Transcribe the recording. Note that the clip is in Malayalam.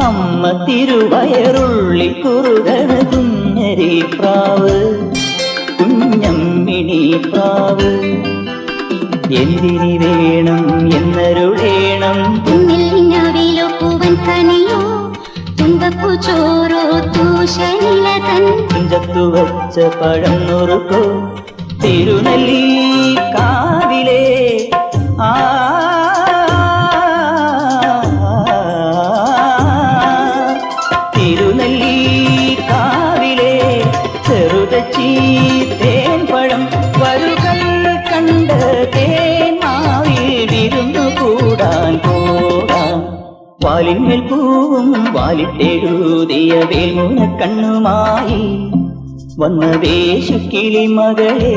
അമ്മ തിരുവയറുള്ളി കുറുകണ കുഞ്ഞരി പ്രാവ് കുഞ്ഞമ്മിണി പ്രാവ് എന്തിനി വേണം എന്നരുളേണം പൂവൻ കനിയോ തുമ്പപ്പൂ ചോറോ തൂശനിലതൻ തുഞ്ചത്തു വച്ച പഴം നുറുക്കോ തിരുനെല്ലി കാവിലെ തിരുനെല്ലി കാവിലെ ചെറുതച്ചി തേൻ പഴം വരുകൾ കണ്ട തേന്മാവിൽ വിരുന്നു കൂടാൻ പോകാം വാലിന്മേൽ പൂവും വാലിട്ടെഴുതിയ വേൽമുന കണ്ണുമായി വന്ന വേശുക്കിളി മകളേ